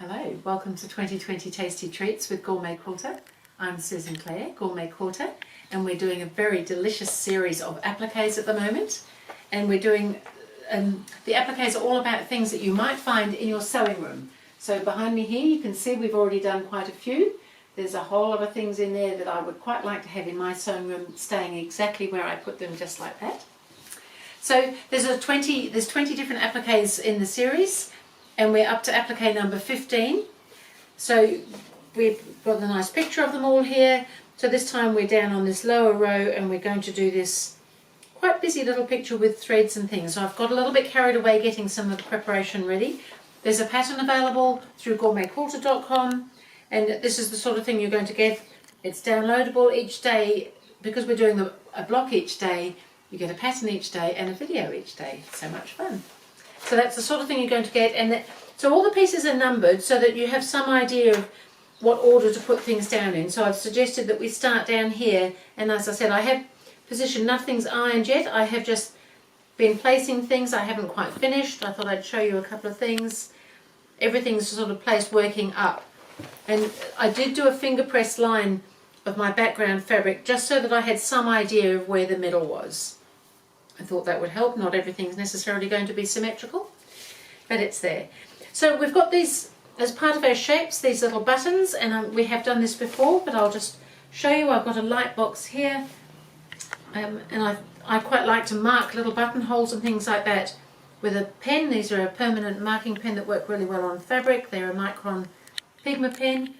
Hello, welcome to 2020 Tasty Treats with GourmetQuilter. I'm Susan Clare, GourmetQuilter, and we're doing a very delicious series of appliques at the moment. And we're doing, the appliques are all about things that you might find in your sewing room. So behind me here you can see we've already done quite a few. There's a whole lot of things in there that I would quite like to have in my sewing room, staying exactly where I put them, just like that. So there's 20 different appliques in the series, and we're up to applique number 15. So we've got a nice picture of them all here. So this time we're down on this lower row and we're going to do this quite busy little picture with threads and things. So I've got a little bit carried away getting some of the preparation ready. There's a pattern available through GourmetQuilter.com, and this is the sort of thing you're going to get. It's downloadable each day. Because we're doing a block each day, you get a pattern each day and a video each day. So much fun. So that's the sort of thing you're going to get, and so all the pieces are numbered so that you have some idea of what order to put things down in. So I've suggested that we start down here, and as I said, I have positioned, nothing's ironed yet. I have just been placing things. I haven't quite finished. I thought I'd show you a couple of things. Everything's sort of placed working up, and I did do a finger press line of my background fabric just so that I had some idea of where the middle was. I thought that would help. Not everything's necessarily going to be symmetrical, but it's there. So we've got these as part of our shapes, these little buttons, and we have done this before, but I'll just show you. I've got a light box here, and I quite like to mark little buttonholes and things like that with a pen. These are a permanent marking pen that work really well on fabric. They're a micron Pigma pen,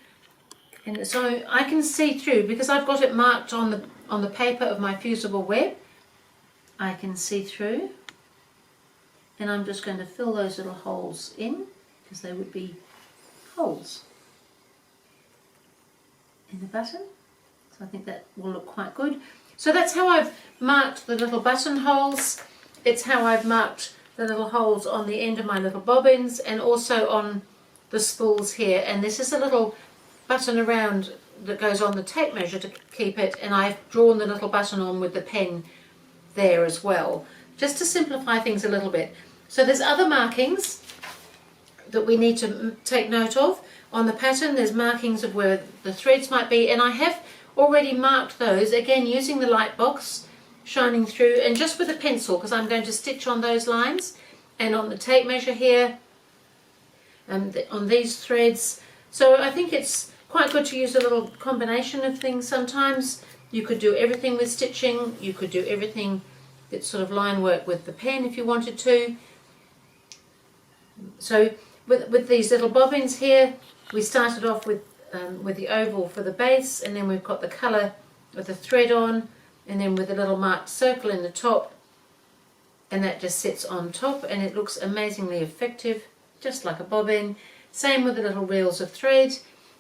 and so I can see through, because I've got it marked on the paper of my fusible web. I can see through, and I'm just going to fill those little holes in, because they would be holes in the button. So I think that will look quite good. So that's how I've marked the little button holes. It's how I've marked the little holes on the end of my little bobbins, and also on the spools here. And this is a little button around that goes on the tape measure to keep it, and I've drawn the little button on with the pen there as well, just to simplify things a little bit. So there's other markings that we need to take note of. On the pattern there's markings of where the threads might be, and I have already marked those, again using the light box, shining through, and just with a pencil, because I'm going to stitch on those lines, and on the tape measure here, and on these threads. So I think it's quite good to use a little combination of things sometimes. You could do everything with stitching, you could do everything that's sort of line work with the pen if you wanted to. So with these little bobbins here, we started off with the oval for the base, and then we've got the colour with the thread on, and then with a little marked circle in the top, and that just sits on top, and it looks amazingly effective, just like a bobbin. Same with the little reels of thread.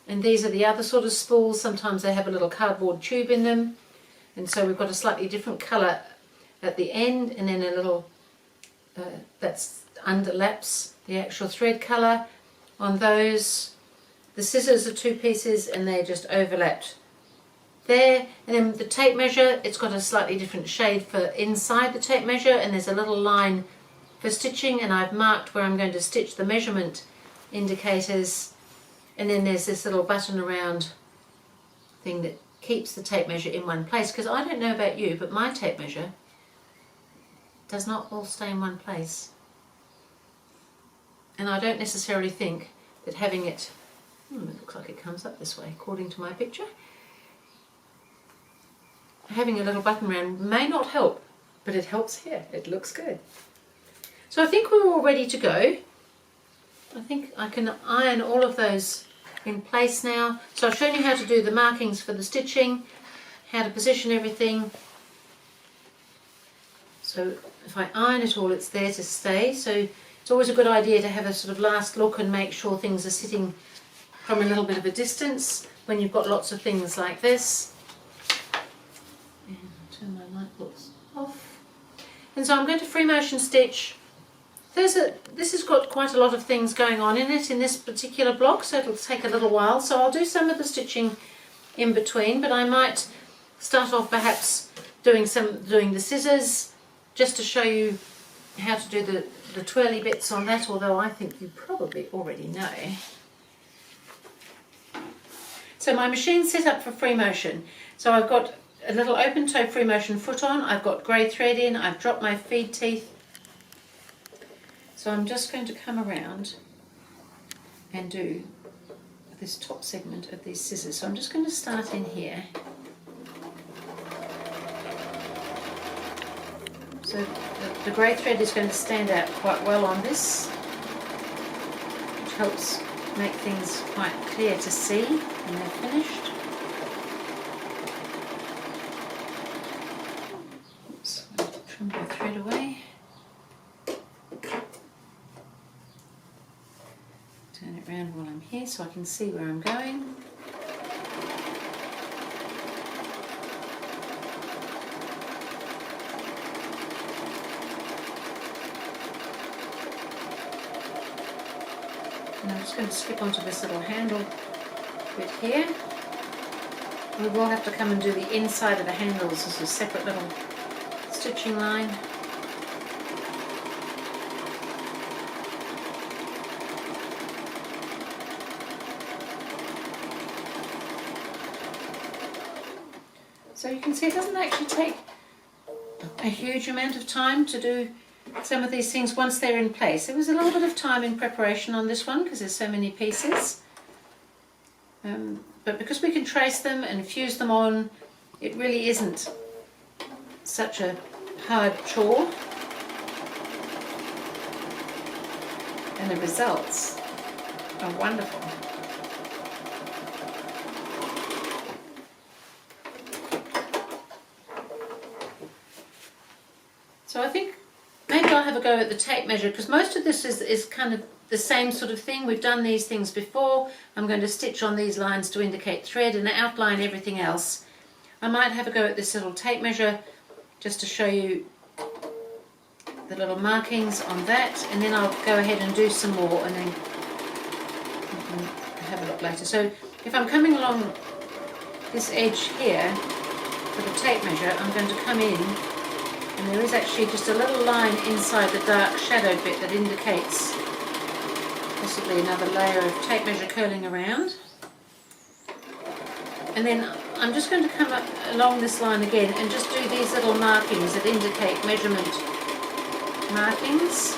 And these are the other sort of spools. Sometimes they have a little cardboard tube in them, and so we've got a slightly different colour at the end, and then a little that's underlaps the actual thread colour on those. The scissors are two pieces and they're just overlapped there. And then the tape measure, it's got a slightly different shade for inside the tape measure, and there's a little line for stitching, and I've marked where I'm going to stitch the measurement indicators. And then there's this little button around thing that keeps the tape measure in one place, because I don't know about you, but my tape measure does not all stay in one place. And I don't necessarily think that having it, it looks like it comes up this way according to my picture. Having a little button around may not help, but it helps here. It looks good. So I think we're all ready to go. I think I can iron all of those in place now. So I've shown you how to do the markings for the stitching, how to position everything. So if I iron it all, it's there to stay. So it's always a good idea to have a sort of last look and make sure things are sitting from a little bit of a distance when you've got lots of things like this. And I'll turn my light bulbs off. And so I'm going to free motion stitch. This has got quite a lot of things going on in it in this particular block, so it'll take a little while. So I'll do some of the stitching in between, but I might start off perhaps doing the scissors, just to show you how to do the twirly bits on that, although I think you probably already know. So my machine's set up for free motion. So I've got a little open toe free motion foot on, I've got grey thread in, I've dropped my feed teeth. So I'm just going to come around and do this top segment of these scissors. So I'm just going to start in here. So the grey thread is going to stand out quite well on this, which helps make things quite clear to see when they're finished. Oops, I'm going to trim my thread away. Turn it around while I'm here so I can see where I'm going. And I'm just going to skip onto this little handle bit here. We will have to come and do the inside of the handles as a separate little stitching line. So you can see it doesn't actually take a huge amount of time to do some of these things once they're in place. There was a little bit of time in preparation on this one because there's so many pieces. But because we can trace them and fuse them on, it really isn't such a hard chore. And the results are wonderful. So I think maybe I'll have a go at the tape measure because most of this is kind of the same sort of thing. We've done these things before. I'm going to stitch on these lines to indicate thread and outline everything else. I might have a go at this little tape measure just to show you the little markings on that, and then I'll go ahead and do some more and then you can have a look later. So if I'm coming along this edge here for the tape measure, I'm going to come in. And there is actually just a little line inside the dark shadowed bit that indicates possibly another layer of tape measure curling around. And then I'm just going to come up along this line again and just do these little markings that indicate measurement markings.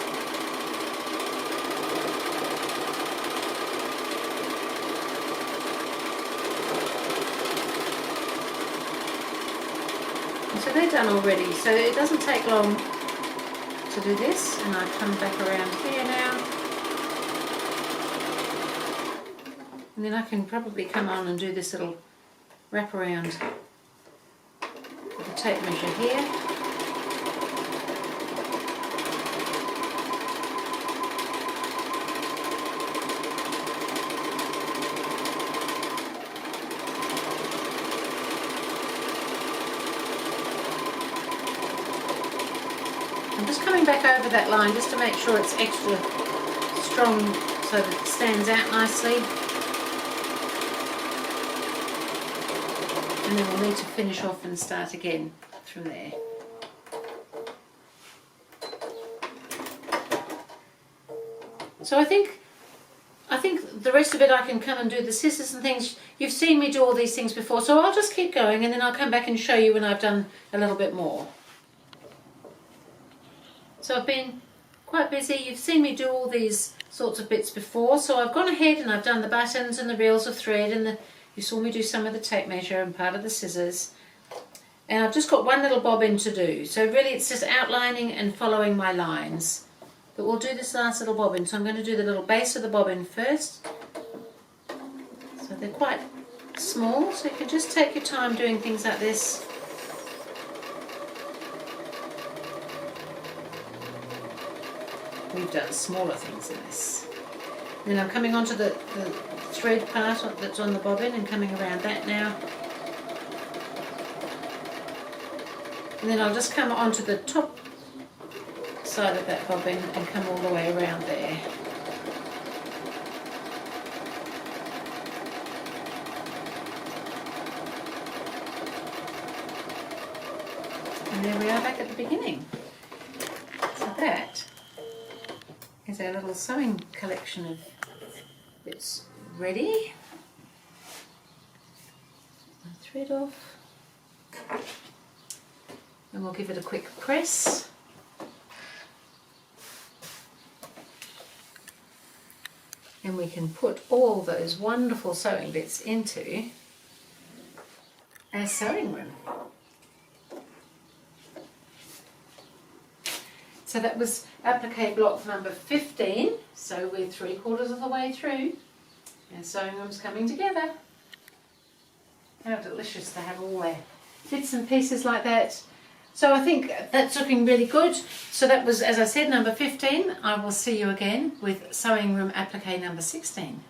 So they're done already, so it doesn't take long to do this, and I come back around here now, and then I can probably come on and do this little wrap around with the tape measure here. I'm just coming back over that line just to make sure it's extra strong so that it stands out nicely. And then we'll need to finish off and start again from there. So I think the rest of it I can come and do the scissors and things. You've seen me do all these things before, so I'll just keep going and then I'll come back and show you when I've done a little bit more. So I've been quite busy. You've seen me do all these sorts of bits before. So I've gone ahead and I've done the buttons and the reels of thread, and you saw me do some of the tape measure and part of the scissors. And I've just got one little bobbin to do. So really it's just outlining and following my lines. But we'll do this last little bobbin. So I'm going to do the little base of the bobbin first. So they're quite small, so you can just take your time doing things like this. We've done smaller things in this. Then I'm coming onto the thread part that's on the bobbin and coming around that now. And then I'll just come onto the top side of that bobbin and come all the way around there. And there we are back at the beginning. So that is our little sewing collection of bits ready. thread off. And we'll give it a quick press. And we can put all those wonderful sewing bits into our sewing room. So that was applique block number 15. So we're 3/4 of the way through. Our sewing room's coming together. How delicious to have all their bits and pieces like that. So I think that's looking really good. So that was, as I said, number 15. I will see you again with sewing room applique number 16.